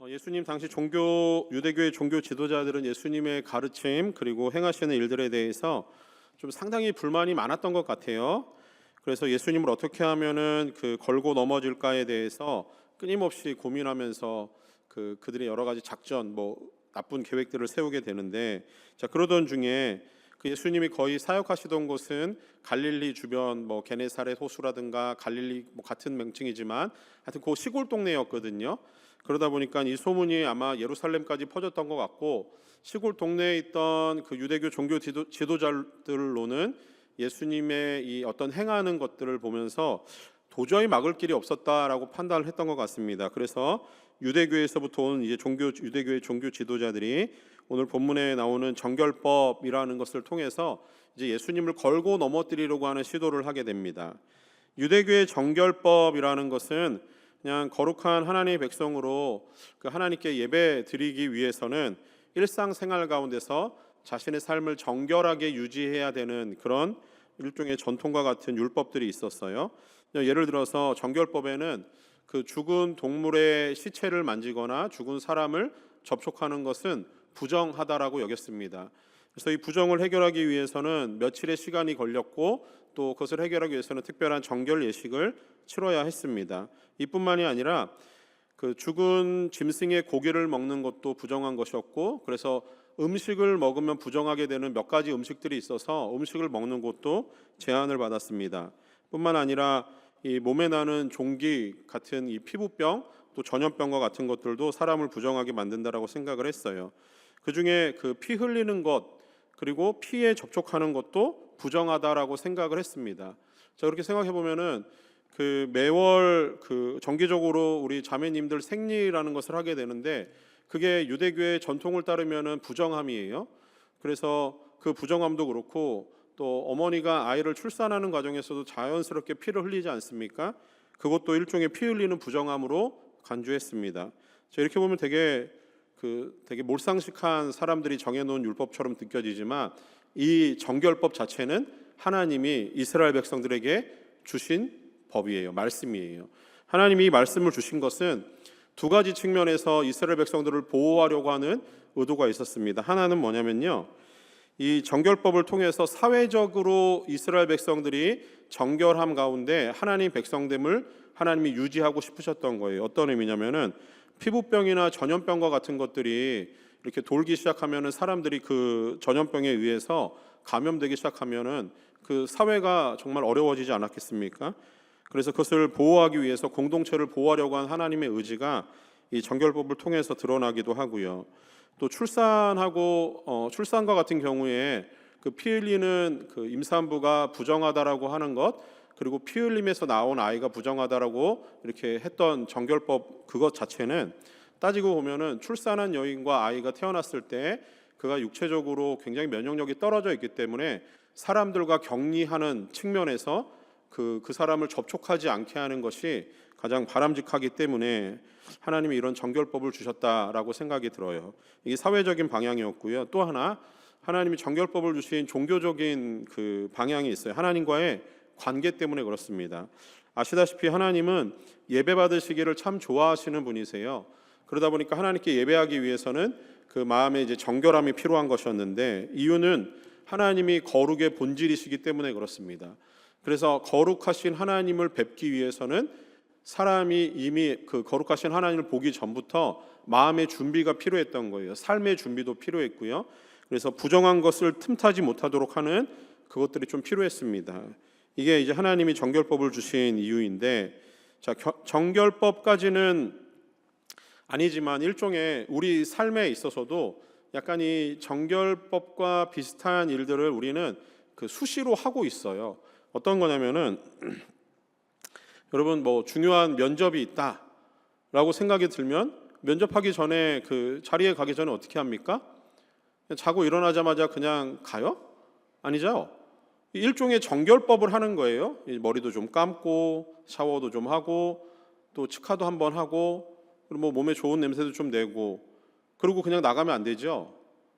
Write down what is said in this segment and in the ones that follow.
예수님 당시 유대교의 종교 지도자들은 예수님의 가르침 그리고 행하시는 일들에 대해서 좀 상당히 불만이 많았던 것 같아요. 그래서 예수님을 어떻게 하면은 걸고 넘어질까에 대해서 끊임없이 고민하면서 그들의 여러 가지 작전, 나쁜 계획들을 세우게 되는데, 그러던 중에 예수님이 거의 사역하시던 곳은 갈릴리 주변 게네사렛 호수라든가 갈릴리 같은 명칭이지만 하여튼 그 시골 동네였거든요. 그러다 보니까 이 소문이 아마 예루살렘까지 퍼졌던 것 같고, 시골 동네에 있던 유대교 종교 지도자들로는 예수님의 이 어떤 행하는 것들을 보면서 도저히 막을 길이 없었다라고 판단을 했던 것 같습니다. 그래서 유대교에서부터 온 유대교의 종교 지도자들이 오늘 본문에 나오는 정결법이라는 것을 통해서 이제 예수님을 걸고 넘어뜨리려고 하는 시도를 하게 됩니다. 유대교의 정결법이라는 것은 그냥 거룩한 하나님의 백성으로 하나님께 예배 드리기 위해서는 일상생활 가운데서 자신의 삶을 정결하게 유지해야 되는 그런 일종의 전통과 같은 율법들이 있었어요. 예를 들어서 정결법에는 죽은 동물의 시체를 만지거나 죽은 사람을 접촉하는 것은 부정하다라고 여겼습니다. 그래서 이 부정을 해결하기 위해서는 며칠의 시간이 걸렸고, 또 그것을 해결하기 위해서는 특별한 정결 예식을 치러야 했습니다. 이뿐만이 아니라 죽은 짐승의 고기를 먹는 것도 부정한 것이었고, 그래서 음식을 먹으면 부정하게 되는 몇 가지 음식들이 있어서 음식을 먹는 것도 제한을 받았습니다. 뿐만 아니라 이 몸에 나는 종기 같은 이 피부병, 또 전염병과 같은 것들도 사람을 부정하게 만든다라고 생각을 했어요. 그 중에 피 흘리는 것, 그리고 피에 접촉하는 것도 부정하다라고 생각을 했습니다. 그렇게 생각해 보면은 매월 정기적으로 우리 자매님들 생리라는 것을 하게 되는데, 그게 유대교의 전통을 따르면은 부정함이에요. 그래서 그 부정함도 그렇고, 또 어머니가 아이를 출산하는 과정에서도 자연스럽게 피를 흘리지 않습니까? 그것도 일종의 피 흘리는 부정함으로 간주했습니다. 이렇게 보면 되게 몰상식한 사람들이 정해놓은 율법처럼 느껴지지만, 이 정결법 자체는 하나님이 이스라엘 백성들에게 주신 법이에요. 말씀이에요. 하나님이 이 말씀을 주신 것은 두 가지 측면에서 이스라엘 백성들을 보호하려고 하는 의도가 있었습니다. 하나는 뭐냐면요, 이 정결법을 통해서 사회적으로 이스라엘 백성들이 정결함 가운데 하나님 백성됨을 하나님이 유지하고 싶으셨던 거예요. 어떤 의미냐면은 피부병이나 전염병과 같은 것들이 이렇게 돌기 시작하면은, 사람들이 그 전염병에 의해서 감염되기 시작하면은 사회가 정말 어려워지지 않았겠습니까? 그래서 그것을 보호하기 위해서 공동체를 보호하려고 한 하나님의 의지가 이 정결법을 통해서 드러나기도 하고요. 또 출산과 같은 경우에 피 흘리는 임산부가 부정하다라고 하는 것, 그리고 피 흘림에서 나온 아이가 부정하다라고 이렇게 했던 정결법, 그것 자체는 따지고 보면은 출산한 여인과 아이가 태어났을 때 그가 육체적으로 굉장히 면역력이 떨어져 있기 때문에 사람들과 격리하는 측면에서 그 사람을 접촉하지 않게 하는 것이 가장 바람직하기 때문에 하나님이 이런 정결법을 주셨다라고 생각이 들어요. 이게 사회적인 방향이었고요. 또 하나, 하나님이 정결법을 주신 종교적인 방향이 있어요. 하나님과의 관계 때문에 그렇습니다. 아시다시피 하나님은 예배 받으시기를 참 좋아하시는 분이세요. 그러다 보니까 하나님께 예배하기 위해서는 마음에 이제 정결함이 필요한 것이었는데, 이유는 하나님이 거룩의 본질이시기 때문에 그렇습니다. 그래서 거룩하신 하나님을 뵙기 위해서는 사람이 이미 거룩하신 하나님을 보기 전부터 마음의 준비가 필요했던 거예요. 삶의 준비도 필요했고요. 그래서 부정한 것을 틈타지 못하도록 하는 그것들이 좀 필요했습니다. 이게 이제 하나님이 정결법을 주신 이유인데, 정결법까지는 아니지만 일종의 우리 삶에 있어서도 약간 이 정결법과 비슷한 일들을 우리는 수시로 하고 있어요. 어떤 거냐면은 여러분, 중요한 면접이 있다라고 생각이 들면 면접하기 전에 자리에 가기 전에 어떻게 합니까? 자고 일어나자마자 그냥 가요? 아니죠. 일종의 정결법을 하는 거예요. 머리도 좀 감고 샤워도 좀 하고 또 치카도 한번 하고, 그리고 몸에 좋은 냄새도 좀 내고, 그리고 그냥 나가면 안 되죠.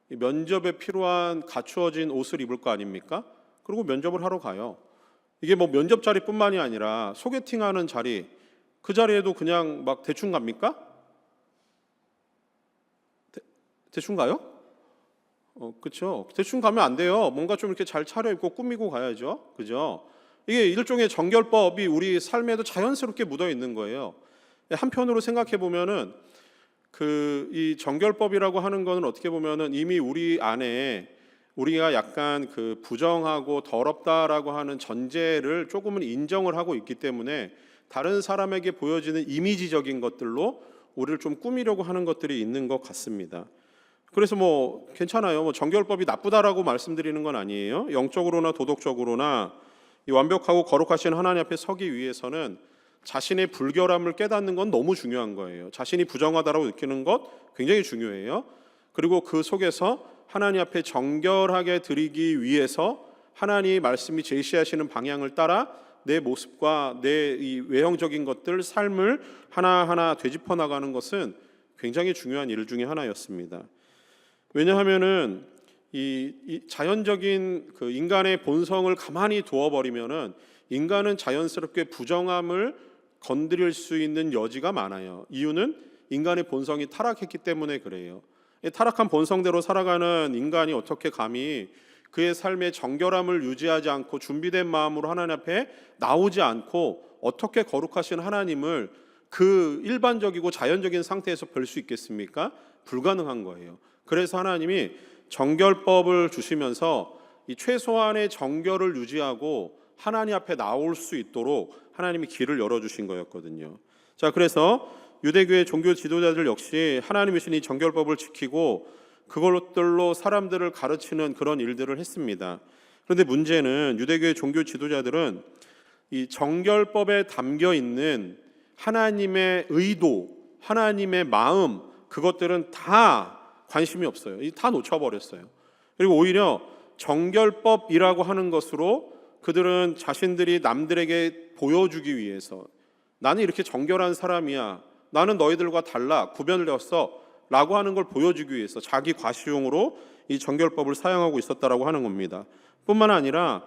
면접에 필요한 갖추어진 옷을 입을 거 아닙니까? 그리고 면접을 하러 가요. 이게 면접 자리뿐만이 아니라 소개팅하는 자리, 그 자리에도 그냥 막 대충 갑니까? 대충 가요? 그렇죠. 대충 가면 안 돼요. 뭔가 좀 이렇게 잘 차려입고 꾸미고 가야죠. 그죠? 이게 일종의 정결법이 우리 삶에도 자연스럽게 묻어 있는 거예요. 한편으로 생각해 보면은 이 정결법이라고 하는 거는 어떻게 보면은 이미 우리 안에 우리가 약간 부정하고 더럽다라고 하는 전제를 조금은 인정을 하고 있기 때문에 다른 사람에게 보여지는 이미지적인 것들로 우리를 좀 꾸미려고 하는 것들이 있는 것 같습니다. 그래서 괜찮아요. 정결법이 나쁘다라고 말씀드리는 건 아니에요. 영적으로나 도덕적으로나 이 완벽하고 거룩하신 하나님 앞에 서기 위해서는 자신의 불결함을 깨닫는 건 너무 중요한 거예요. 자신이 부정하다라고 느끼는 것 굉장히 중요해요. 그리고 그 속에서 하나님 앞에 정결하게 드리기 위해서 하나님의 말씀이 제시하시는 방향을 따라 내 모습과 내 이 외형적인 것들, 삶을 하나하나 되짚어 나가는 것은 굉장히 중요한 일 중에 하나였습니다. 왜냐하면은 이 자연적인 인간의 본성을 가만히 두어버리면은 인간은 자연스럽게 부정함을 건드릴 수 있는 여지가 많아요. 이유는 인간의 본성이 타락했기 때문에 그래요. 타락한 본성대로 살아가는 인간이 어떻게 감히 그의 삶의 정결함을 유지하지 않고 준비된 마음으로 하나님 앞에 나오지 않고 어떻게 거룩하신 하나님을 그 일반적이고 자연적인 상태에서 볼 수 있겠습니까? 불가능한 거예요. 그래서 하나님이 정결법을 주시면서 이 최소한의 정결을 유지하고 하나님 앞에 나올 수 있도록 하나님이 길을 열어주신 거였거든요. 자, 그래서 유대교의 종교 지도자들 역시 하나님이신 이 정결법을 지키고 그것들로 사람들을 가르치는 그런 일들을 했습니다. 그런데 문제는 유대교의 종교 지도자들은 이 정결법에 담겨 있는 하나님의 의도, 하나님의 마음, 그것들은 다 관심이 없어요. 다 놓쳐버렸어요. 그리고 오히려 정결법이라고 하는 것으로 그들은 자신들이 남들에게 보여주기 위해서 나는 이렇게 정결한 사람이야, 나는 너희들과 달라, 구별되었어 라고 하는 걸 보여주기 위해서 자기 과시용으로 이 정결법을 사용하고 있었다라고 하는 겁니다. 뿐만 아니라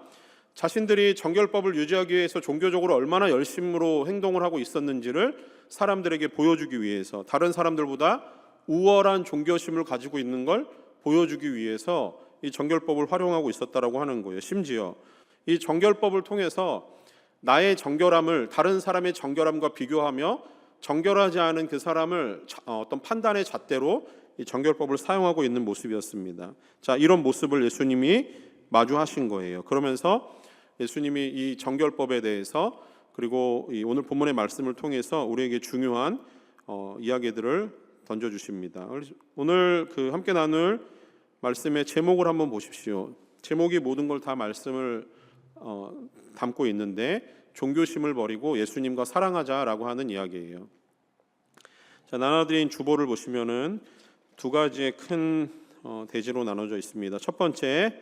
자신들이 정결법을 유지하기 위해서 종교적으로 얼마나 열심으로 행동을 하고 있었는지를 사람들에게 보여주기 위해서, 다른 사람들보다 우월한 종교심을 가지고 있는 걸 보여주기 위해서 이 정결법을 활용하고 있었다라고 하는 거예요. 심지어 이 정결법을 통해서 나의 정결함을 다른 사람의 정결함과 비교하며 정결하지 않은 그 사람을 어떤 판단의 잣대로 이 정결법을 사용하고 있는 모습이었습니다. 자, 이런 모습을 예수님이 마주하신 거예요. 그러면서 예수님이 이 정결법에 대해서 그리고 이 오늘 본문의 말씀을 통해서 우리에게 중요한 이야기들을 던져주십니다. 오늘 함께 나눌 말씀의 제목을 한번 보십시오. 제목이 모든 걸 다 말씀을 담고 있는데 종교심을 버리고 예수님과 사랑하자라고 하는 이야기예요. 자, 나눠드린 주보를 보시면은 두 가지의 큰 대지로 나눠져 있습니다. 첫 번째,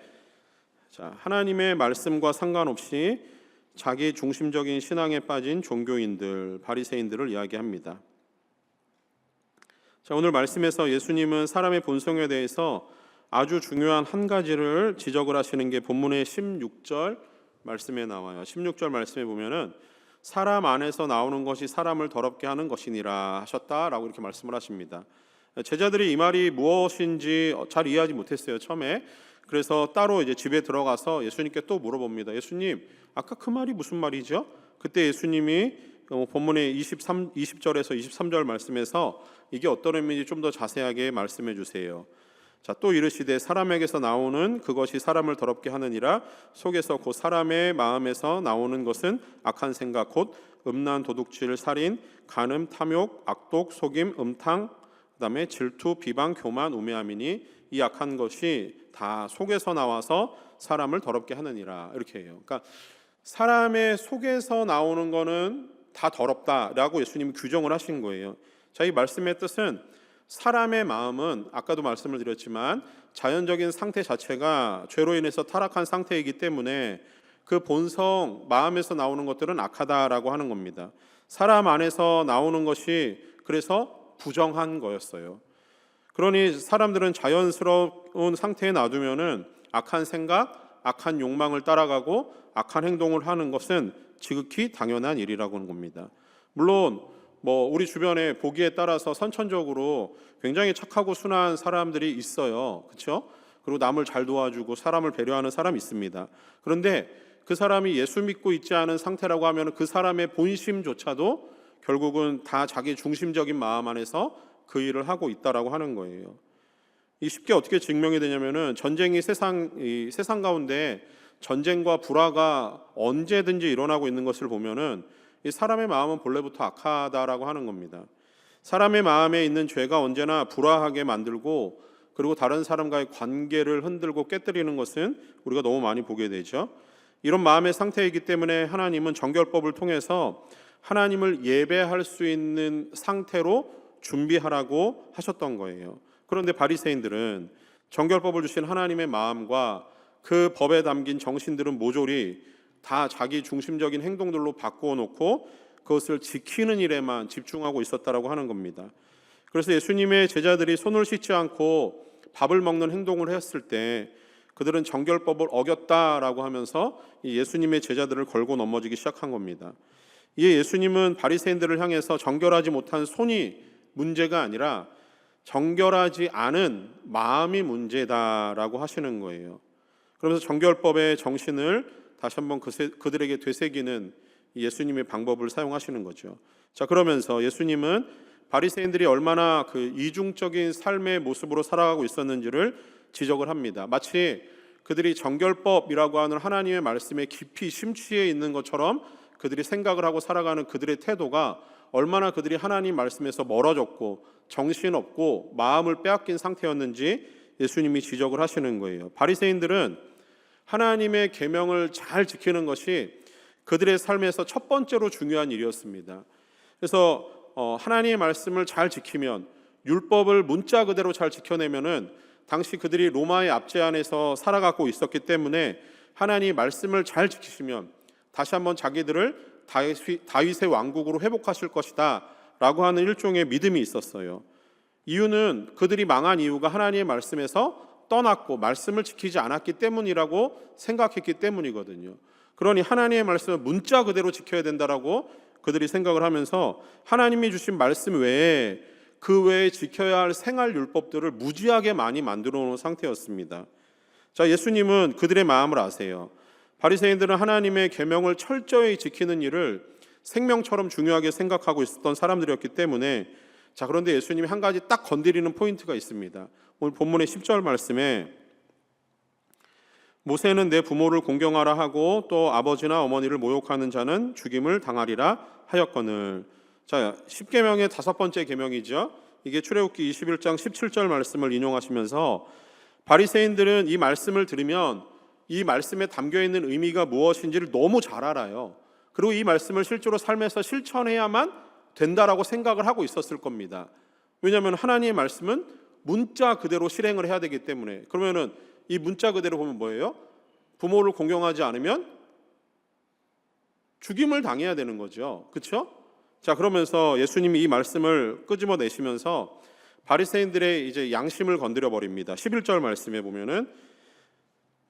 자, 하나님의 말씀과 상관없이 자기 중심적인 신앙에 빠진 종교인들, 바리새인들을 이야기합니다. 자, 오늘 말씀에서 예수님은 사람의 본성에 대해서 아주 중요한 한 가지를 지적을 하시는 게 본문의 16절 말씀에 나와요. 16절 말씀에 보면은 사람 안에서 나오는 것이 사람을 더럽게 하는 것이니라 하셨다라고 이렇게 말씀을 하십니다. 제자들이 이 말이 무엇인지 잘 이해하지 못했어요, 처음에. 그래서 따로 이제 집에 들어가서 예수님께 또 물어봅니다. 예수님, 아까 그 말이 무슨 말이죠? 그때 예수님이 본문의 20절에서 23절 말씀에서 이게 어떤 의미인지 좀 더 자세하게 말씀해 주세요. 자, 또 이르시되 사람에게서 나오는 그것이 사람을 더럽게 하느니라. 속에서 곧 사람의 마음에서 나오는 것은 악한 생각 곧 음란, 도둑질, 살인, 간음, 탐욕, 악독, 속임, 음탕, 그다음에 질투, 비방, 교만, 우매함이니 이 악한 것이 다 속에서 나와서 사람을 더럽게 하느니라. 이렇게 해요. 그러니까 사람의 속에서 나오는 거는 다 더럽다라고 예수님이 규정을 하신 거예요. 자, 이 말씀의 뜻은 사람의 마음은 아까도 말씀을 드렸지만 자연적인 상태 자체가 죄로 인해서 타락한 상태이기 때문에 그 본성, 마음에서 나오는 것들은 악하다라고 하는 겁니다. 사람 안에서 나오는 것이 그래서 부정한 거였어요. 그러니 사람들은 자연스러운 상태에 놔두면은 악한 생각, 악한 욕망을 따라가고 악한 행동을 하는 것은 지극히 당연한 일이라고 하는 겁니다. 물론 우리 주변에 보기에 따라서 선천적으로 굉장히 착하고 순한 사람들이 있어요. 그렇죠? 그리고 남을 잘 도와주고 사람을 배려하는 사람이 있습니다. 그런데 그 사람이 예수 믿고 있지 않은 상태라고 하면 그 사람의 본심조차도 결국은 다 자기 중심적인 마음 안에서 그 일을 하고 있다라고 하는 거예요. 이 쉽게 어떻게 증명이 되냐면은 이 세상 가운데 전쟁과 불화가 언제든지 일어나고 있는 것을 보면은 이 사람의 마음은 본래부터 악하다라고 하는 겁니다. 사람의 마음에 있는 죄가 언제나 불화하게 만들고 그리고 다른 사람과의 관계를 흔들고 깨뜨리는 것은 우리가 너무 많이 보게 되죠. 이런 마음의 상태이기 때문에 하나님은 정결법을 통해서 하나님을 예배할 수 있는 상태로 준비하라고 하셨던 거예요. 그런데 바리새인들은 정결법을 주신 하나님의 마음과 그 법에 담긴 정신들은 모조리 다 자기 중심적인 행동들로 바꾸어 놓고 그것을 지키는 일에만 집중하고 있었다라고 하는 겁니다. 그래서 예수님의 제자들이 손을 씻지 않고 밥을 먹는 행동을 했을 때 그들은 정결법을 어겼다라고 하면서 예수님의 제자들을 걸고 넘어지기 시작한 겁니다. 이에 예수님은 바리새인들을 향해서 정결하지 못한 손이 문제가 아니라 정결하지 않은 마음이 문제다라고 하시는 거예요. 그러면서 정결법의 정신을 다시 한번 그들에게 되새기는 예수님의 방법을 사용하시는 거죠. 자, 그러면서 예수님은 바리새인들이 얼마나 그 이중적인 삶의 모습으로 살아가고 있었는지를 지적을 합니다. 마치 그들이 정결법이라고 하는 하나님의 말씀에 깊이 심취해 있는 것처럼 그들이 생각을 하고 살아가는 그들의 태도가 얼마나 그들이 하나님 말씀에서 멀어졌고 정신없고 마음을 빼앗긴 상태였는지 예수님이 지적을 하시는 거예요. 바리새인들은 하나님의 계명을 잘 지키는 것이 그들의 삶에서 첫 번째로 중요한 일이었습니다. 그래서 하나님의 말씀을 잘 지키면, 율법을 문자 그대로 잘 지켜내면은 당시 그들이 로마의 압제 안에서 살아가고 있었기 때문에 하나님의 말씀을 잘 지키시면 다시 한번 자기들을 다윗의 왕국으로 회복하실 것이다 라고 하는 일종의 믿음이 있었어요. 이유는 그들이 망한 이유가 하나님의 말씀에서 떠났고 말씀을 지키지 않았기 때문이라고 생각했기 때문이거든요. 그러니 하나님의 말씀을 문자 그대로 지켜야 된다라고 그들이 생각을 하면서 하나님이 주신 말씀 외에 그 외에 지켜야 할 생활 율법들을 무지하게 많이 만들어 놓은 상태였습니다. 자, 예수님은 그들의 마음을 아세요. 바리새인들은 하나님의 계명을 철저히 지키는 일을 생명처럼 중요하게 생각하고 있었던 사람들이었기 때문에, 자, 그런데 예수님이 한 가지 딱 건드리는 포인트가 있습니다. 오늘 본문의 10절 말씀에 모세는 내 부모를 공경하라 하고 또 아버지나 어머니를 모욕하는 자는 죽임을 당하리라 하였거늘. 자, 10계명의 다섯 번째 계명이죠. 이게 출애굽기 21장 17절 말씀을 인용하시면서 바리새인들은 이 말씀을 들으면 이 말씀에 담겨있는 의미가 무엇인지를 너무 잘 알아요. 그리고 이 말씀을 실제로 삶에서 실천해야만 된다라고 생각을 하고 있었을 겁니다. 왜냐하면 하나님의 말씀은 문자 그대로 실행을 해야 되기 때문에. 그러면은 이 문자 그대로 보면 뭐예요? 부모를 공경하지 않으면 죽임을 당해야 되는 거죠. 그렇죠? 자, 그러면서 예수님이 이 말씀을 끄집어 내시면서 바리새인들의 이제 양심을 건드려 버립니다. 11절 말씀에 보면은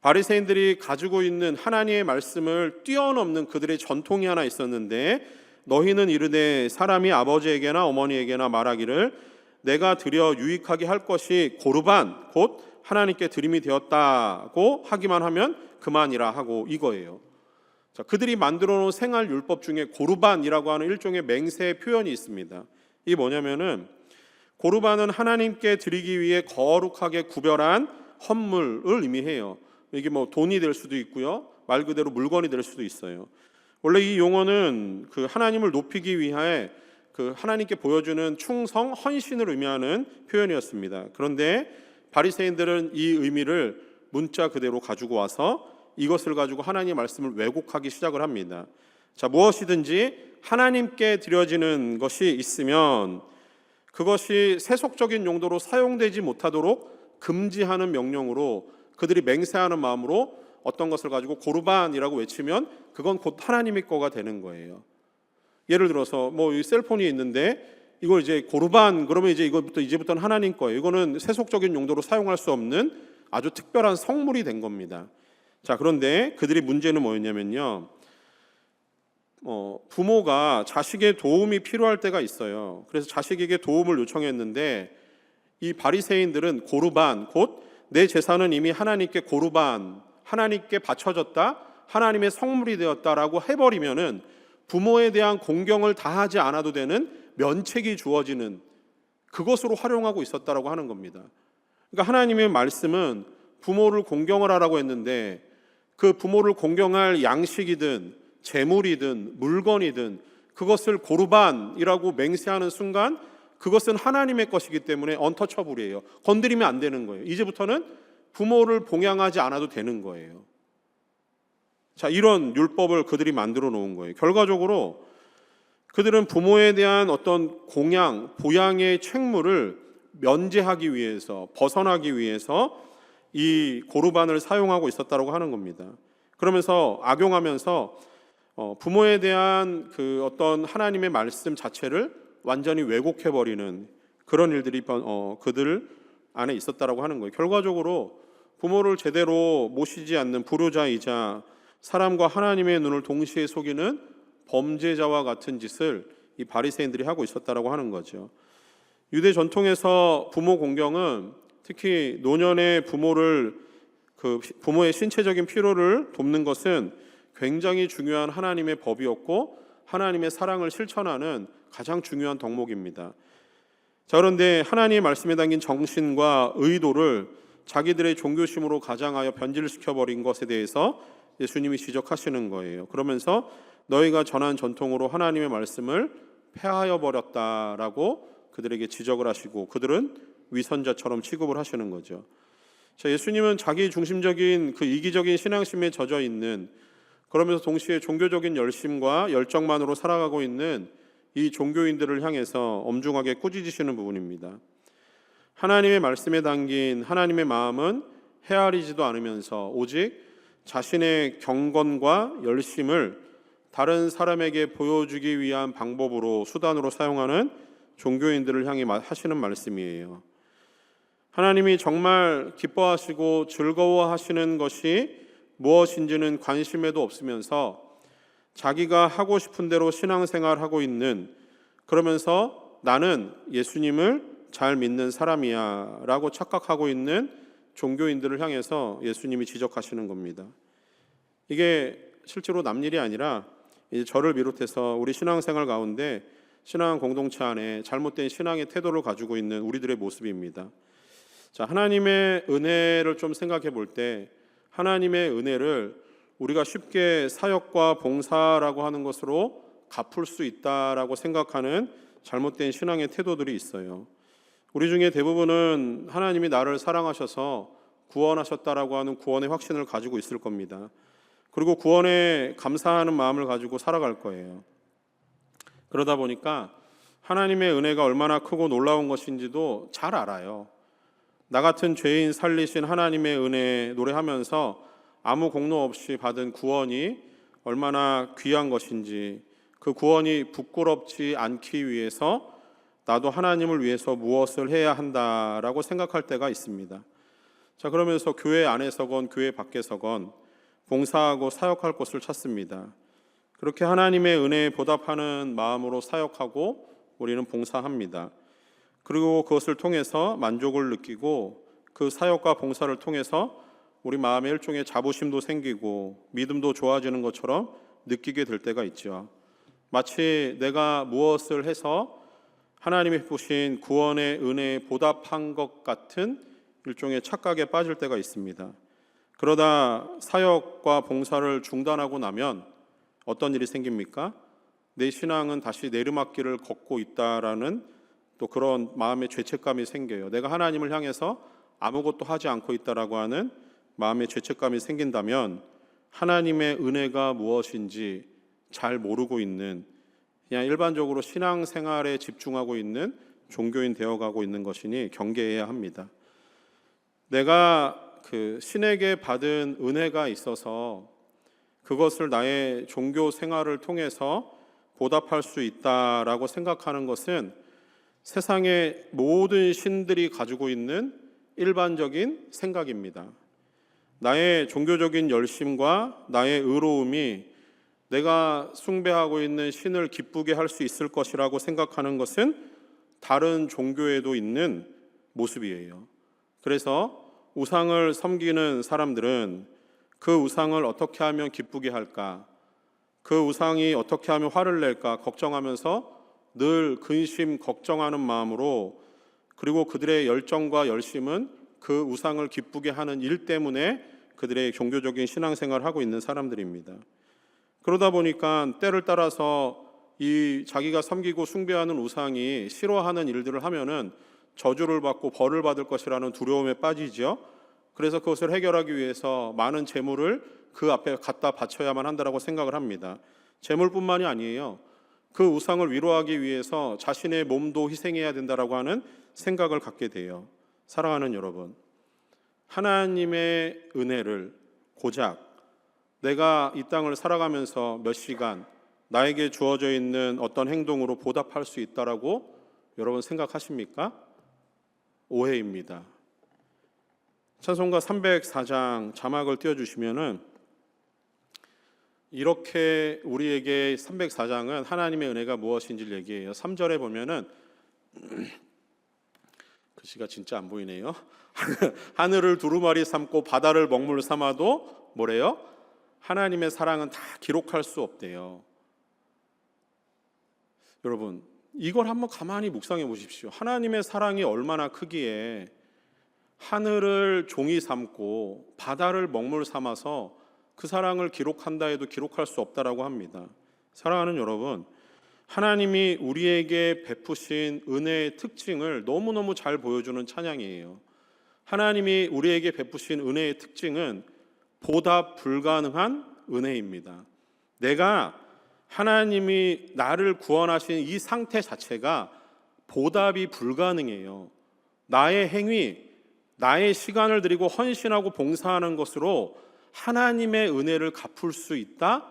바리새인들이 가지고 있는 하나님의 말씀을 뛰어넘는 그들의 전통이 하나 있었는데, 너희는 이르되 사람이 아버지에게나 어머니에게나 말하기를 내가 드려 유익하게 할 것이 고르반 곧 하나님께 드림이 되었다고 하기만 하면 그만이라 하고, 이거예요. 자, 그들이 만들어 놓은 생활 율법 중에 고르반이라고 하는 일종의 맹세의 표현이 있습니다. 이게 뭐냐면은 고르반은 하나님께 드리기 위해 거룩하게 구별한 헌물을 의미해요. 이게 뭐 돈이 될 수도 있고요, 말 그대로 물건이 될 수도 있어요. 원래 이 용어는 그 하나님을 높이기 위해 그 하나님께 보여주는 충성, 헌신을 의미하는 표현이었습니다. 그런데 바리새인들은 이 의미를 문자 그대로 가지고 와서 이것을 가지고 하나님의 말씀을 왜곡하기 시작을 합니다. 자, 무엇이든지 하나님께 드려지는 것이 있으면 그것이 세속적인 용도로 사용되지 못하도록 금지하는 명령으로 그들이 맹세하는 마음으로 어떤 것을 가지고 고르반이라고 외치면 그건 곧 하나님의 거가 되는 거예요. 예를 들어서 뭐 이 셀폰이 있는데 이걸 이제 고르반 그러면 이제부터는 하나님 거예요. 이거는 세속적인 용도로 사용할 수 없는 아주 특별한 성물이 된 겁니다. 자, 그런데 그들의 문제는 뭐였냐면요, 부모가 자식의 도움이 필요할 때가 있어요. 그래서 자식에게 도움을 요청했는데 이 바리새인들은 고르반, 곧 내 재산은 이미 하나님께 고르반, 하나님께 바쳐졌다, 하나님의 성물이 되었다라고 해버리면은 부모에 대한 공경을 다하지 않아도 되는 면책이 주어지는 그것으로 활용하고 있었다라고 하는 겁니다. 그러니까 하나님의 말씀은 부모를 공경을 하라고 했는데 그 부모를 공경할 양식이든 재물이든 물건이든 그것을 고르반이라고 맹세하는 순간 그것은 하나님의 것이기 때문에 언터처블이에요. 건드리면 안 되는 거예요. 이제부터는 부모를 봉양하지 않아도 되는 거예요. 자, 이런 율법을 그들이 만들어 놓은 거예요. 결과적으로 그들은 부모에 대한 어떤 공양, 보양의 책무를 면제하기 위해서, 벗어나기 위해서 이 고르반을 사용하고 있었다고 하는 겁니다. 그러면서 악용하면서 부모에 대한 그 어떤 하나님의 말씀 자체를 완전히 왜곡해버리는 그런 일들이 그들 안에 있었다고 하는 거예요. 결과적으로 부모를 제대로 모시지 않는 불효자이자 사람과 하나님의 눈을 동시에 속이는 범죄자와 같은 짓을 이 바리새인들이 하고 있었다고 하는 거죠. 유대 전통에서 부모 공경은 특히 노년의 부모의 신체적인 필요를 돕는 것은 굉장히 중요한 하나님의 법이었고 하나님의 사랑을 실천하는 가장 중요한 덕목입니다. 자, 그런데 하나님의 말씀에 담긴 정신과 의도를 자기들의 종교심으로 가장하여 변질시켜버린 것에 대해서 예수님이 지적하시는 거예요. 그러면서 너희가 전한 전통으로 하나님의 말씀을 폐하여 버렸다라고 그들에게 지적을 하시고 그들은 위선자처럼 취급을 하시는 거죠. 자, 예수님은 자기 중심적인 그 이기적인 신앙심에 젖어 있는, 그러면서 동시에 종교적인 열심과 열정만으로 살아가고 있는 이 종교인들을 향해서 엄중하게 꾸짖으시는 부분입니다. 하나님의 말씀에 담긴 하나님의 마음은 헤아리지도 않으면서 오직 자신의 경건과 열심을 다른 사람에게 보여주기 위한 방법으로, 수단으로 사용하는 종교인들을 향해 하시는 말씀이에요. 하나님이 정말 기뻐하시고 즐거워하시는 것이 무엇인지는 관심에도 없으면서 자기가 하고 싶은 대로 신앙생활하고 있는, 그러면서 나는 예수님을 잘 믿는 사람이야 라고 착각하고 있는 종교인들을 향해서 예수님이 지적하시는 겁니다. 이게 실제로 남 일이 아니라 이제 저를 비롯해서 우리 신앙생활 가운데 신앙 공동체 안에 잘못된 신앙의 태도를 가지고 있는 우리들의 모습입니다. 자, 하나님의 은혜를 좀 생각해 볼 때 하나님의 은혜를 우리가 쉽게 사역과 봉사라고 하는 것으로 갚을 수 있다라고 생각하는 잘못된 신앙의 태도들이 있어요. 우리 중에 대부분은 하나님이 나를 사랑하셔서 구원하셨다라고 하는 구원의 확신을 가지고 있을 겁니다. 그리고 구원에 감사하는 마음을 가지고 살아갈 거예요. 그러다 보니까 하나님의 은혜가 얼마나 크고 놀라운 것인지도 잘 알아요. 나 같은 죄인 살리신 하나님의 은혜 노래하면서 아무 공로 없이 받은 구원이 얼마나 귀한 것인지, 그 구원이 부끄럽지 않기 위해서 나도 하나님을 위해서 무엇을 해야 한다라고 생각할 때가 있습니다. 자, 그러면서 교회 안에서건 교회 밖에서건 봉사하고 사역할 곳을 찾습니다. 그렇게 하나님의 은혜에 보답하는 마음으로 사역하고 우리는 봉사합니다. 그리고 그것을 통해서 만족을 느끼고 그 사역과 봉사를 통해서 우리 마음에 일종의 자부심도 생기고 믿음도 좋아지는 것처럼 느끼게 될 때가 있죠. 마치 내가 무엇을 해서 하나님이 보신 구원의 은혜에 보답한 것 같은 일종의 착각에 빠질 때가 있습니다. 그러다 사역과 봉사를 중단하고 나면 어떤 일이 생깁니까? 내 신앙은 다시 내리막길을 걷고 있다라는 또 그런 마음의 죄책감이 생겨요. 내가 하나님을 향해서 아무것도 하지 않고 있다라고 하는 마음의 죄책감이 생긴다면 하나님의 은혜가 무엇인지 잘 모르고 있는, 그냥 일반적으로 신앙생활에 집중하고 있는 종교인 되어가고 있는 것이니 경계해야 합니다. 내가 그 신에게 받은 은혜가 있어서 그것을 나의 종교 생활을 통해서 보답할 수 있다라고 생각하는 것은 세상의 모든 신들이 가지고 있는 일반적인 생각입니다. 나의 종교적인 열심과 나의 의로움이 내가 숭배하고 있는 신을 기쁘게 할 수 있을 것이라고 생각하는 것은 다른 종교에도 있는 모습이에요. 그래서 우상을 섬기는 사람들은 그 우상을 어떻게 하면 기쁘게 할까, 그 우상이 어떻게 하면 화를 낼까 걱정하면서 늘 근심 걱정하는 마음으로, 그리고 그들의 열정과 열심은 그 우상을 기쁘게 하는 일 때문에 그들의 종교적인 신앙생활을 하고 있는 사람들입니다. 그러다 보니까 때를 따라서 이 자기가 섬기고 숭배하는 우상이 싫어하는 일들을 하면은 저주를 받고 벌을 받을 것이라는 두려움에 빠지죠. 그래서 그것을 해결하기 위해서 많은 재물을 그 앞에 갖다 바쳐야만 한다라고 생각을 합니다. 재물뿐만이 아니에요. 그 우상을 위로하기 위해서 자신의 몸도 희생해야 된다라고 하는 생각을 갖게 돼요. 사랑하는 여러분, 하나님의 은혜를 고작 내가 이 땅을 살아가면서 몇 시간 나에게 주어져 있는 어떤 행동으로 보답할 수 있다라고 여러분 생각하십니까? 오해입니다. 찬송가 304장 자막을 띄워주시면은 이렇게 우리에게 304장은 하나님의 은혜가 무엇인지를 얘기해요. 3절에 보면은 글씨가 진짜 안 보이네요. 하늘을 두루마리 삼고 바다를 먹물 삼아도 뭐래요? 하나님의 사랑은 다 기록할 수 없대요. 여러분, 이걸 한번 가만히 묵상해 보십시오. 하나님의 사랑이 얼마나 크기에 하늘을 종이 삼고 바다를 먹물 삼아서 그 사랑을 기록한다 해도 기록할 수 없다라고 합니다. 사랑하는 여러분, 하나님이 우리에게 베푸신 은혜의 특징을 너무너무 잘 보여주는 찬양이에요. 하나님이 우리에게 베푸신 은혜의 특징은 보답 불가능한 은혜입니다. 내가 하나님이 나를 구원하신 이 상태 자체가 보답이 불가능해요. 나의 행위, 나의 시간을 들이고 헌신하고 봉사하는 것으로 하나님의 은혜를 갚을 수 있다,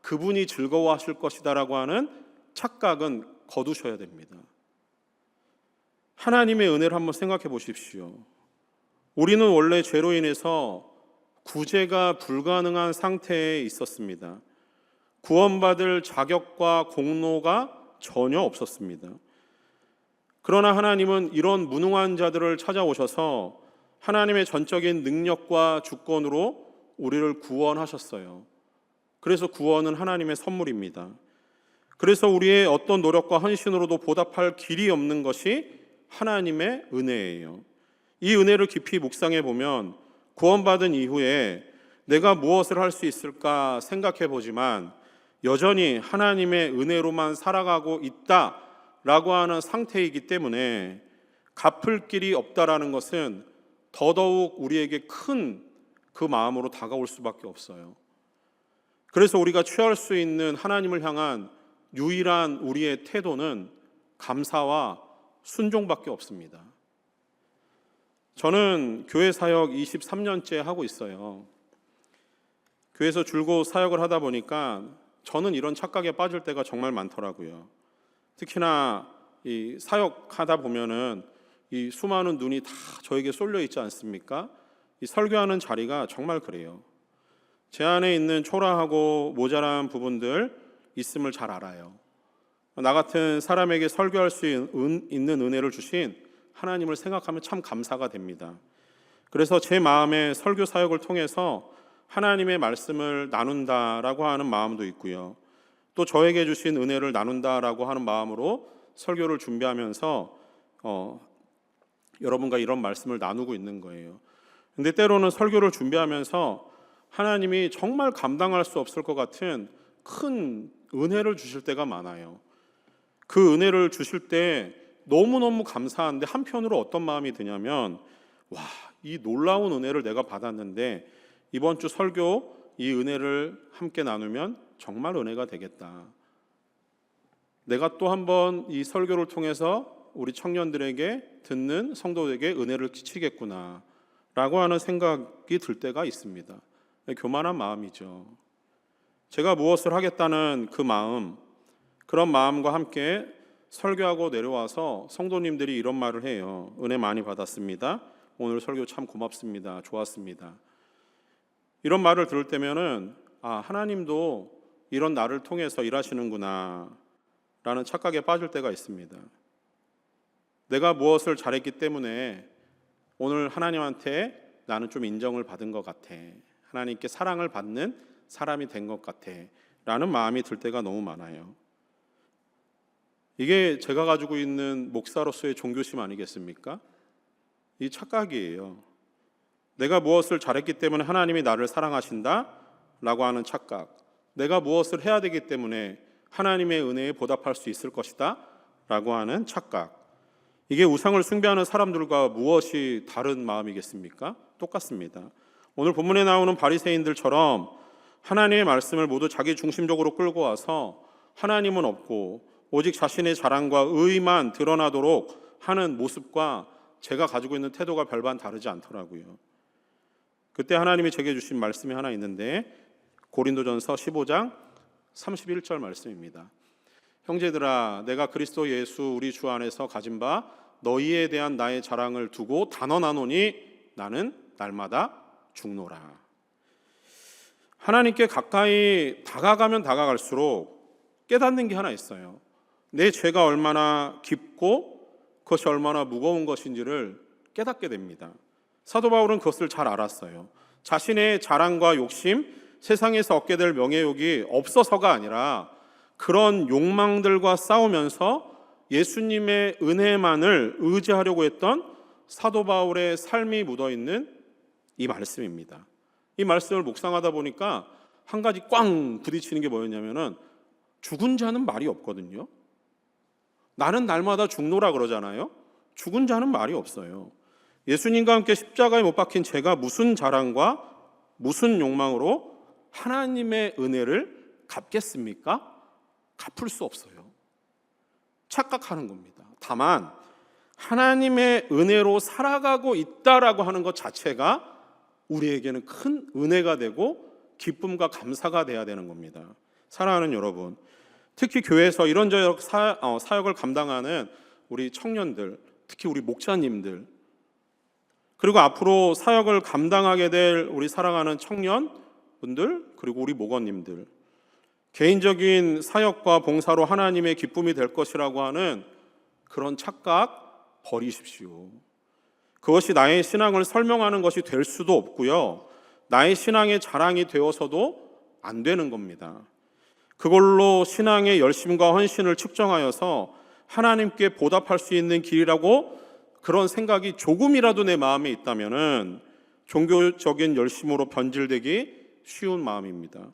그분이 즐거워하실 것이다라고 하는 착각은 거두셔야 됩니다. 하나님의 은혜를 한번 생각해 보십시오. 우리는 원래 죄로 인해서 구제가 불가능한 상태에 있었습니다. 구원받을 자격과 공로가 전혀 없었습니다. 그러나 하나님은 이런 무능한 자들을 찾아오셔서 하나님의 전적인 능력과 주권으로 우리를 구원하셨어요. 그래서 구원은 하나님의 선물입니다. 그래서 우리의 어떤 노력과 헌신으로도 보답할 길이 없는 것이 하나님의 은혜예요. 이 은혜를 깊이 묵상해 보면 구원받은 이후에 내가 무엇을 할 수 있을까 생각해 보지만 여전히 하나님의 은혜로만 살아가고 있다라고 하는 상태이기 때문에 갚을 길이 없다라는 것은 더더욱 우리에게 큰 그 마음으로 다가올 수밖에 없어요. 그래서 우리가 취할 수 있는 하나님을 향한 유일한 우리의 태도는 감사와 순종밖에 없습니다. 저는 교회 사역 23년째 하고 있어요. 교회에서 줄곧 사역을 하다 보니까 저는 이런 착각에 빠질 때가 정말 많더라고요. 특히나 이 사역하다 보면은 이 수많은 눈이 다 저에게 쏠려 있지 않습니까? 이 설교하는 자리가 정말 그래요. 제 안에 있는 초라하고 모자란 부분들 있음을 잘 알아요. 나 같은 사람에게 설교할 수 있는 은혜를 주신 하나님을 생각하면 참 감사가 됩니다. 그래서 제 마음에 설교 사역을 통해서 하나님의 말씀을 나눈다라고 하는 마음도 있고요. 또 저에게 주신 은혜를 나눈다라고 하는 마음으로 설교를 준비하면서 여러분과 이런 말씀을 나누고 있는 거예요. 근데 때로는 설교를 준비하면서 하나님이 정말 감당할 수 없을 것 같은 큰 은혜를 주실 때가 많아요. 그 은혜를 주실 때 너무너무 감사한데 한편으로 어떤 마음이 드냐면 와, 이 놀라운 은혜를 내가 받았는데 이번 주 설교 이 은혜를 함께 나누면 정말 은혜가 되겠다. 내가 또 한번 이 설교를 통해서 우리 청년들에게 듣는 성도에게 은혜를 끼치겠구나 라고 하는 생각이 들 때가 있습니다. 교만한 마음이죠. 제가 무엇을 하겠다는 그 마음, 그런 마음과 함께 설교하고 내려와서 성도님들이 이런 말을 해요. 은혜 많이 받았습니다. 오늘 설교 참 고맙습니다. 좋았습니다. 이런 말을 들을 때면은 하나님도 이런 나를 통해서 일하시는구나 라는 착각에 빠질 때가 있습니다. 내가 무엇을 잘했기 때문에 오늘 하나님한테 나는 좀 인정을 받은 것 같아, 하나님께 사랑을 받는 사람이 된 것 같아 라는 마음이 들 때가 너무 많아요. 이게 제가 가지고 있는 목사로서의 종교심 아니겠습니까? 이 착각이에요. 내가 무엇을 잘했기 때문에 하나님이 나를 사랑하신다 라고 하는 착각, 내가 무엇을 해야 되기 때문에 하나님의 은혜에 보답할 수 있을 것이다 라고 하는 착각, 이게 우상을 숭배하는 사람들과 무엇이 다른 마음이겠습니까? 똑같습니다. 오늘 본문에 나오는 바리새인들처럼 하나님의 말씀을 모두 자기 중심적으로 끌고 와서 하나님은 없고 오직 자신의 자랑과 의의만 드러나도록 하는 모습과 제가 가지고 있는 태도가 별반 다르지 않더라고요. 그때 하나님이 제게 주신 말씀이 하나 있는데 고린도전서 15장 31절 말씀입니다. 형제들아, 내가 그리스도 예수 우리 주 안에서 가진 바 너희에 대한 나의 자랑을 두고 단언하노니 나는 날마다 죽노라. 하나님께 가까이 다가가면 다가갈수록 깨닫는 게 하나 있어요. 내 죄가 얼마나 깊고 그것이 얼마나 무거운 것인지를 깨닫게 됩니다. 사도 바울은 그것을 잘 알았어요. 자신의 자랑과 욕심, 세상에서 얻게 될 명예욕이 없어서가 아니라 그런 욕망들과 싸우면서 예수님의 은혜만을 의지하려고 했던 사도 바울의 삶이 묻어있는 이 말씀입니다. 이 말씀을 묵상하다 보니까 한 가지 꽝 부딪히는 게 뭐였냐면은 죽은 자는 말이 없거든요. 나는 날마다 죽노라 그러잖아요. 죽은 자는 말이 없어요. 예수님과 함께 십자가에 못 박힌 제가 무슨 자랑과 무슨 욕망으로 하나님의 은혜를 갚겠습니까? 갚을 수 없어요. 착각하는 겁니다. 다만 하나님의 은혜로 살아가고 있다라고 하는 것 자체가 우리에게는 큰 은혜가 되고 기쁨과 감사가 돼야 되는 겁니다. 사랑하는 여러분, 특히 교회에서 이런저런 사역을 감당하는 우리 청년들, 특히 우리 목사님들, 그리고 앞으로 사역을 감당하게 될 우리 사랑하는 청년분들, 그리고 우리 목원님들, 개인적인 사역과 봉사로 하나님의 기쁨이 될 것이라고 하는 그런 착각 버리십시오. 그것이 나의 신앙을 설명하는 것이 될 수도 없고요, 나의 신앙의 자랑이 되어서도 안 되는 겁니다. 그걸로 신앙의 열심과 헌신을 측정하여서 하나님께 보답할 수 있는 길이라고 그런 생각이 조금이라도 내 마음에 있다면은 종교적인 열심으로 변질되기 쉬운 마음입니다.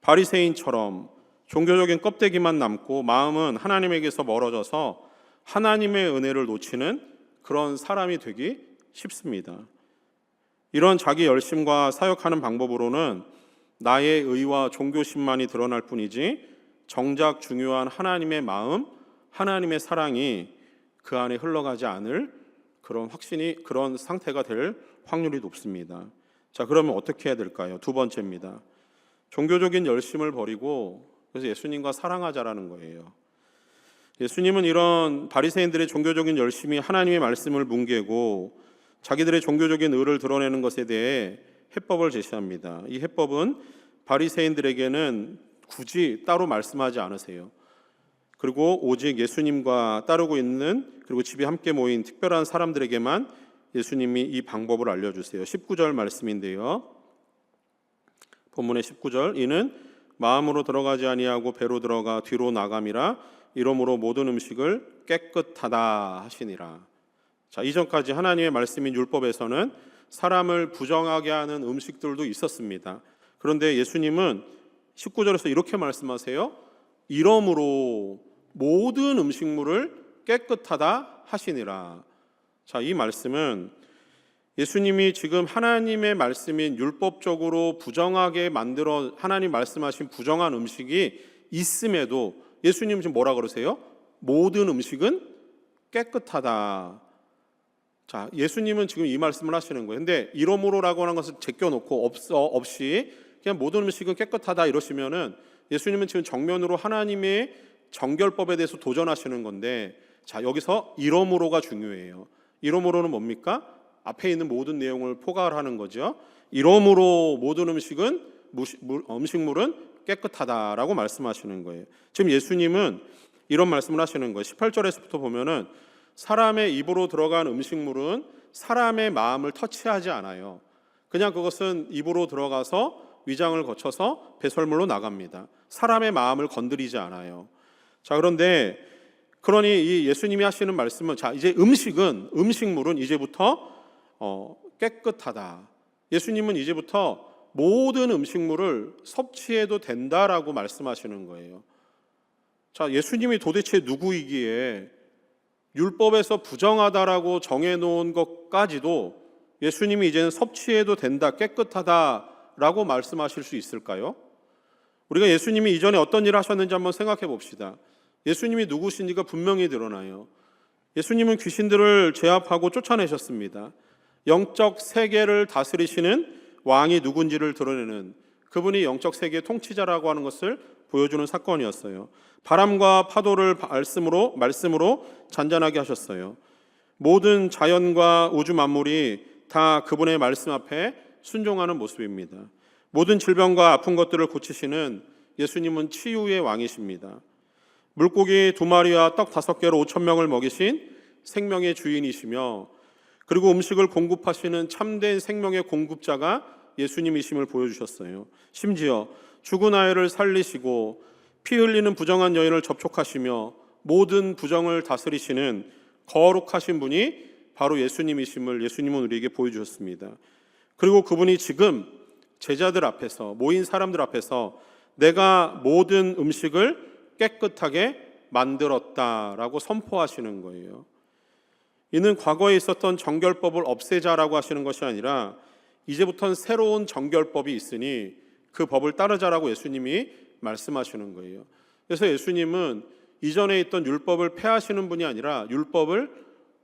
바리새인처럼 종교적인 껍데기만 남고 마음은 하나님에게서 멀어져서 하나님의 은혜를 놓치는 그런 사람이 되기 쉽습니다. 이런 자기 열심과 사역하는 방법으로는 나의 의와 종교심만이 드러날 뿐이지 정작 중요한 하나님의 마음, 하나님의 사랑이 그 안에 흘러가지 않을 그런 상태가 될 확률이 높습니다. 자, 그러면 어떻게 해야 될까요? 두 번째입니다. 종교적인 열심을 버리고 그래서 예수님과 사랑하자라는 거예요. 예수님은 이런 바리새인들의 종교적인 열심이 하나님의 말씀을 뭉개고 자기들의 종교적인 의를 드러내는 것에 대해 해법을 제시합니다. 이 해법은 바리새인들에게는 굳이 따로 말씀하지 않으세요. 그리고 오직 예수님과 따르고 있는 그리고 집에 함께 모인 특별한 사람들에게만 예수님이 이 방법을 알려주세요. 19절 말씀인데요. 본문의 19절, 이는 마음으로 들어가지 아니하고 배로 들어가 뒤로 나감이라 이러므로 모든 음식을 깨끗하다 하시니라. 자, 이전까지 하나님의 말씀인 율법에서는 사람을 부정하게 하는 음식들도 있었습니다. 그런데 예수님은 19절에서 이렇게 말씀하세요. 이러므로 모든 음식물을 깨끗하다 하시니라. 자, 이 말씀은 예수님이 지금 하나님의 말씀인 율법적으로 부정하게 만들어 하나님 말씀하신 부정한 음식이 있음에도 예수님은 지금 뭐라 그러세요? 모든 음식은 깨끗하다. 자, 예수님은 지금 이 말씀을 하시는 거예요. 근데 이러므로라고 하는 것을 제껴놓고 없이 그냥 모든 음식은 깨끗하다 이러시면은 예수님은 지금 정면으로 하나님의 정결법에 대해서 도전하시는 건데, 자, 여기서 이러므로가 중요해요. 이러므로는 뭡니까? 앞에 있는 모든 내용을 포괄하는 거죠. 이러므로 모든 음식물은 깨끗하다라고 말씀하시는 거예요. 지금 예수님은 이런 말씀을 하시는 거예요. 18절에서부터 보면은 사람의 입으로 들어간 음식물은 사람의 마음을 터치하지 않아요. 그냥 그것은 입으로 들어가서 위장을 거쳐서 배설물로 나갑니다. 사람의 마음을 건드리지 않아요. 자, 그런데 그러니 이 예수님이 하시는 말씀은, 자, 이제 음식물은 이제부터 깨끗하다. 예수님은 이제부터 모든 음식물을 섭취해도 된다라고 말씀하시는 거예요. 자, 예수님이 도대체 누구이기에 율법에서 부정하다라고 정해놓은 것까지도 예수님이 이제는 섭취해도 된다, 깨끗하다라고 말씀하실 수 있을까요? 우리가 예수님이 이전에 어떤 일을 하셨는지 한번 생각해 봅시다. 예수님이 누구신지가 분명히 드러나요. 예수님은 귀신들을 제압하고 쫓아내셨습니다. 영적 세계를 다스리시는 왕이 누군지를 드러내는, 그분이 영적 세계의 통치자라고 하는 것을 보여주는 사건이었어요. 바람과 파도를 말씀으로 잔잔하게 하셨어요. 모든 자연과 우주 만물이 다 그분의 말씀 앞에 순종하는 모습입니다. 모든 질병과 아픈 것들을 고치시는 예수님은 치유의 왕이십니다. 물고기 2마리와 떡 5개로 5,000명을 먹이신 생명의 주인이시며, 그리고 음식을 공급하시는 참된 생명의 공급자가 예수님이심을 보여주셨어요. 심지어 죽은 아이를 살리시고 피 흘리는 부정한 여인을 접촉하시며 모든 부정을 다스리시는 거룩하신 분이 바로 예수님이심을 예수님은 우리에게 보여주셨습니다. 그리고 그분이 지금 제자들 앞에서, 모인 사람들 앞에서 내가 모든 음식을 깨끗하게 만들었다라고 선포하시는 거예요. 이는 과거에 있었던 정결법을 없애자라고 하시는 것이 아니라 이제부터는 새로운 정결법이 있으니 그 법을 따르자라고 예수님이 말씀하시는 거예요. 그래서 예수님은 이전에 있던 율법을 폐하시는 분이 아니라 율법을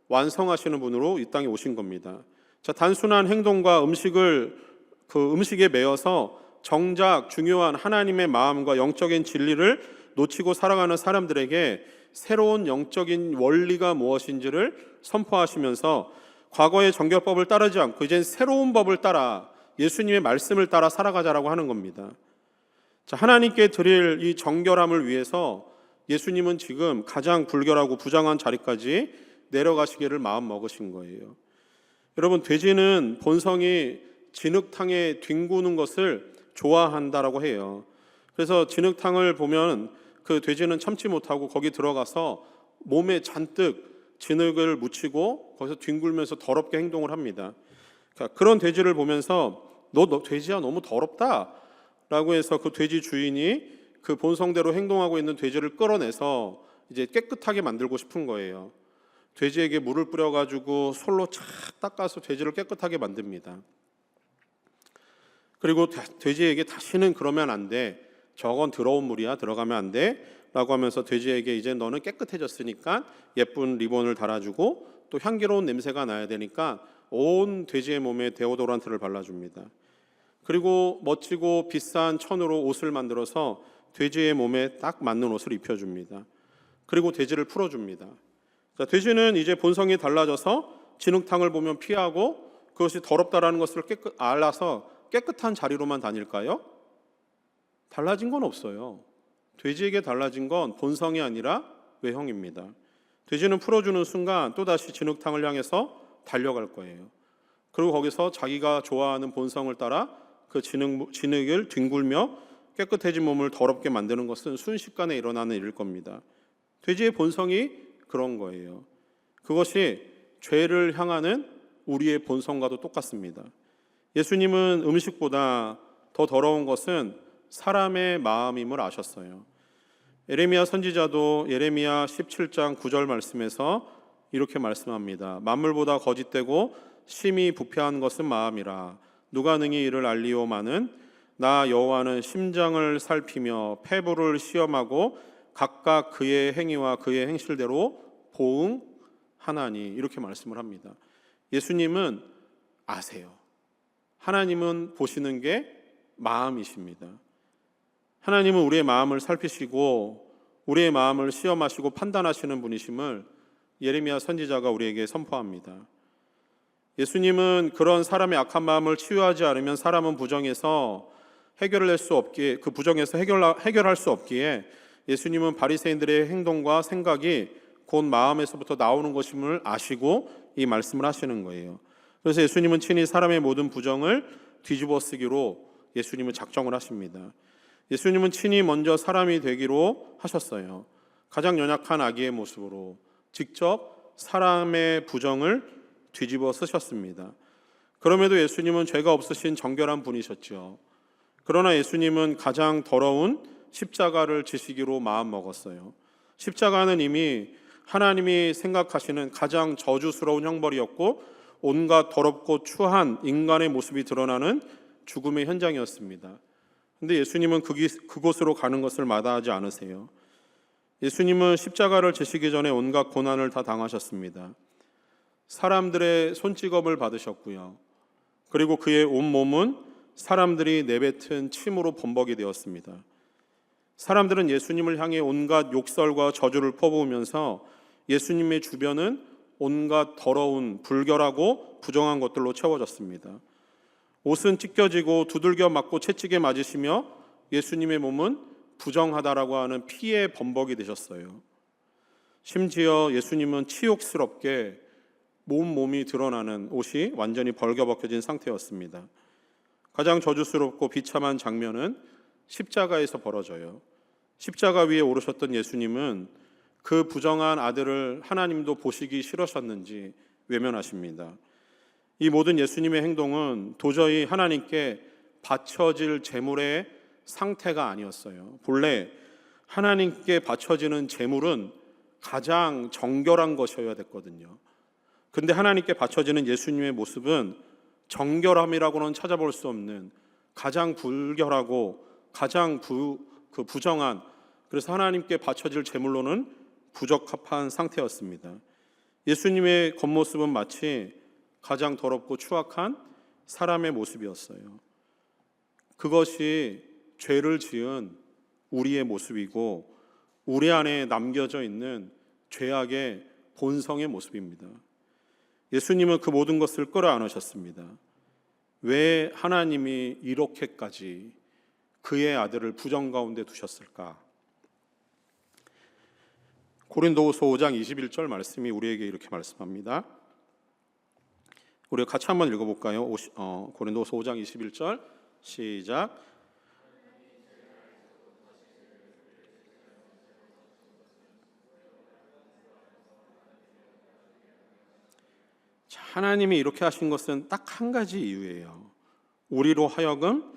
완성하시는 분으로 이 땅에 오신 겁니다. 자, 단순한 행동과 음식에 매여서 정작 중요한 하나님의 마음과 영적인 진리를 놓치고 살아가는 사람들에게 새로운 영적인 원리가 무엇인지를 선포하시면서 과거의 정결법을 따르지 않고 이젠 새로운 법을 따라 예수님의 말씀을 따라 살아가자라고 하는 겁니다. 자, 하나님께 드릴 이 정결함을 위해서 예수님은 지금 가장 불결하고 부정한 자리까지 내려가시기를 마음 먹으신 거예요. 여러분, 돼지는 본성이 진흙탕에 뒹구는 것을 좋아한다라고 해요. 그래서 진흙탕을 보면 그 돼지는 참지 못하고 거기 들어가서 몸에 잔뜩 진흙을 묻히고 거기서 뒹굴면서 더럽게 행동을 합니다. 그러니까 그런 돼지를 보면서 너 돼지야, 너무 더럽다 라고 해서 그 돼지 주인이 그 본성대로 행동하고 있는 돼지를 끌어내서 이제 깨끗하게 만들고 싶은 거예요. 돼지에게 물을 뿌려가지고 솔로 착 닦아서 돼지를 깨끗하게 만듭니다. 그리고 돼지에게 다시는 그러면 안 돼, 저건 더러운 물이야, 들어가면 안 돼 라고 하면서 돼지에게 이제 너는 깨끗해졌으니까 예쁜 리본을 달아주고 또 향기로운 냄새가 나야 되니까 온 돼지의 몸에 데오도란트를 발라줍니다. 그리고 멋지고 비싼 천으로 옷을 만들어서 돼지의 몸에 딱 맞는 옷을 입혀줍니다. 그리고 돼지를 풀어줍니다. 자, 돼지는 이제 본성이 달라져서 진흙탕을 보면 피하고 그것이 더럽다라는 것을 알아서 깨끗한 자리로만 다닐까요? 달라진 건 없어요. 돼지에게 달라진 건 본성이 아니라 외형입니다. 돼지는 풀어주는 순간 또다시 진흙탕을 향해서 달려갈 거예요. 그리고 거기서 자기가 좋아하는 본성을 따라 그 진흙을 뒹굴며 깨끗해진 몸을 더럽게 만드는 것은 순식간에 일어나는 일일 겁니다. 돼지의 본성이 그런 거예요. 그것이 죄를 향하는 우리의 본성과도 똑같습니다. 예수님은 음식보다 더 더러운 것은 사람의 마음임을 아셨어요. 예레미야 선지자도 예레미야 17장 9절 말씀에서 이렇게 말씀합니다. 만물보다 거짓되고 심히 부패한 것은 마음이라. 누가 능히 이를 알리오마는 나 여호와는 심장을 살피며 폐부를 시험하고 각각 그의 행위와 그의 행실대로 보응하나니. 이렇게 말씀을 합니다. 예수님은 아세요. 하나님은 보시는 게 마음이십니다. 하나님은 우리의 마음을 살피시고 우리의 마음을 시험하시고 판단하시는 분이심을 예레미야 선지자가 우리에게 선포합니다. 예수님은 그런 사람의 악한 마음을 치유하지 않으면 사람은 부정해서 해결할 수 없기에, 그 부정에서 해결할 수 없기에 예수님은 바리새인들의 행동과 생각이 곧 마음에서부터 나오는 것임을 아시고 이 말씀을 하시는 거예요. 그래서 예수님은 친히 사람의 모든 부정을 뒤집어 쓰기로 예수님은 작정을 하십니다. 예수님은 친히 먼저 사람이 되기로 하셨어요. 가장 연약한 아기의 모습으로 직접 사람의 부정을 뒤집어 쓰셨습니다. 그럼에도 예수님은 죄가 없으신 정결한 분이셨죠. 그러나 예수님은 가장 더러운 십자가를 지시기로 마음먹었어요. 십자가는 이미 하나님이 생각하시는 가장 저주스러운 형벌이었고 온갖 더럽고 추한 인간의 모습이 드러나는 죽음의 현장이었습니다. 그런데 예수님은 그곳으로 가는 것을 마다하지 않으세요. 예수님은 십자가를 지시기 전에 온갖 고난을 다 당하셨습니다. 사람들의 손찌검을 받으셨고요. 그리고 그의 온몸은 사람들이 내뱉은 침으로 범벅이 되었습니다. 사람들은 예수님을 향해 온갖 욕설과 저주를 퍼부으면서 예수님의 주변은 온갖 더러운 불결하고 부정한 것들로 채워졌습니다. 옷은 찢겨지고 두들겨 맞고 채찍에 맞으시며 예수님의 몸은 부정하다라고 하는 피의 범벅이 되셨어요. 심지어 예수님은 치욕스럽게 몸이 드러나는 옷이 완전히 벌겨벗겨진 상태였습니다. 가장 저주스럽고 비참한 장면은 십자가에서 벌어져요. 십자가 위에 오르셨던 예수님은 그 부정한 아들을 하나님도 보시기 싫으셨는지 외면하십니다. 이 모든 예수님의 행동은 도저히 하나님께 바쳐질 제물의 상태가 아니었어요. 본래 하나님께 바쳐지는 제물은 가장 정결한 것이어야 됐거든요. 근데 하나님께 바쳐지는 예수님의 모습은 정결함이라고는 찾아볼 수 없는 가장 불결하고 가장 부정한, 그래서 하나님께 바쳐질 제물로는 부적합한 상태였습니다. 예수님의 겉모습은 마치 가장 더럽고 추악한 사람의 모습이었어요. 그것이 죄를 지은 우리의 모습이고 우리 안에 남겨져 있는 죄악의 본성의 모습입니다. 예수님은 그 모든 것을 끌어안으셨습니다. 왜 하나님이 이렇게까지 그의 아들을 부정 가운데 두셨을까? 고린도후서 5장 21절 말씀이 우리에게 이렇게 말씀합니다. 우리 같이 한번 읽어볼까요? 고린도후서 5장 21절 시작. 하나님이 이렇게 하신 것은 딱 한 가지 이유예요. 우리로 하여금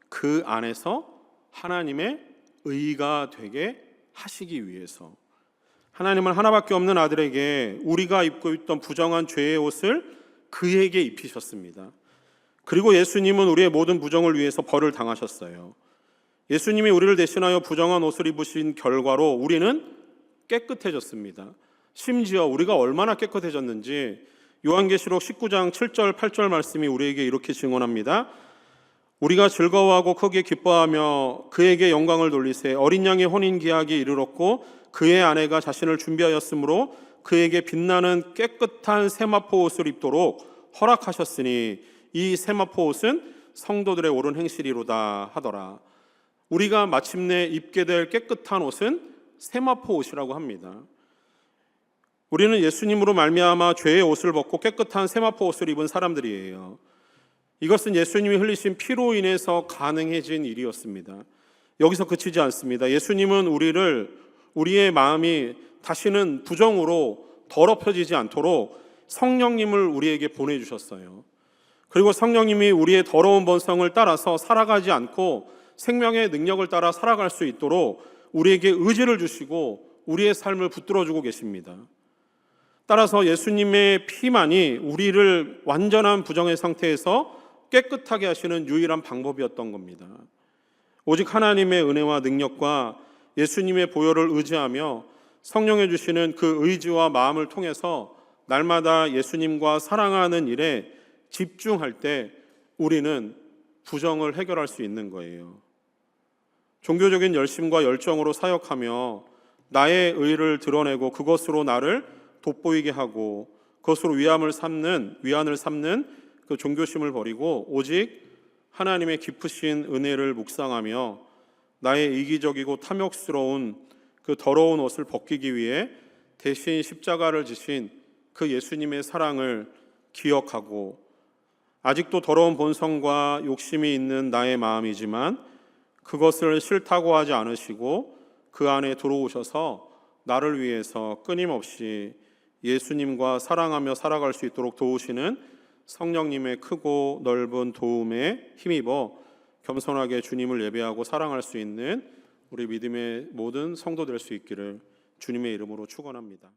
그 안에서 하나님의 의가 되게 하시기 위해서. 하나님은 하나밖에 없는 아들에게 우리가 입고 있던 부정한 죄의 옷을 그에게 입히셨습니다. 그리고 예수님은 우리의 모든 부정을 위해서 벌을 당하셨어요. 예수님이 우리를 대신하여 부정한 옷을 입으신 결과로 우리는 깨끗해졌습니다. 심지어 우리가 얼마나 깨끗해졌는지 요한계시록 19장 7절 8절 말씀이 우리에게 이렇게 증언합니다. 우리가 즐거워하고 크게 기뻐하며 그에게 영광을 돌리세. 어린 양의 혼인 기약이 이르렀고 그의 아내가 자신을 준비하였으므로 그에게 빛나는 깨끗한 세마포 옷을 입도록 허락하셨으니 이 세마포 옷은 성도들의 옳은 행실이로다 하더라. 우리가 마침내 입게 될 깨끗한 옷은 세마포 옷이라고 합니다. 우리는 예수님으로 말미암아 죄의 옷을 벗고 깨끗한 세마포 옷을 입은 사람들이에요. 이것은 예수님이 흘리신 피로 인해서 가능해진 일이었습니다. 여기서 그치지 않습니다. 예수님은 우리의 마음이 다시는 부정으로 더럽혀지지 않도록 성령님을 우리에게 보내주셨어요. 그리고 성령님이 우리의 더러운 본성을 따라서 살아가지 않고 생명의 능력을 따라 살아갈 수 있도록 우리에게 의지를 주시고 우리의 삶을 붙들어주고 계십니다. 따라서 예수님의 피만이 우리를 완전한 부정의 상태에서 깨끗하게 하시는 유일한 방법이었던 겁니다. 오직 하나님의 은혜와 능력과 예수님의 보혈을 의지하며 성령해 주시는 그 의지와 마음을 통해서 날마다 예수님과 사랑하는 일에 집중할 때 우리는 부정을 해결할 수 있는 거예요. 종교적인 열심과 열정으로 사역하며 나의 의를 드러내고 그것으로 나를 돋보이게 하고 그것으로 위안을 삼는 그 종교심을 버리고 오직 하나님의 깊으신 은혜를 묵상하며 나의 이기적이고 탐욕스러운 그 더러운 옷을 벗기기 위해 대신 십자가를 지신 그 예수님의 사랑을 기억하고, 아직도 더러운 본성과 욕심이 있는 나의 마음이지만 그것을 싫다고 하지 않으시고 그 안에 들어오셔서 나를 위해서 끊임없이 예수님과 사랑하며 살아갈 수 있도록 도우시는 성령님의 크고 넓은 도움에 힘입어 겸손하게 주님을 예배하고 사랑할 수 있는 우리 믿음의 모든 성도 될 수 있기를 주님의 이름으로 축원합니다.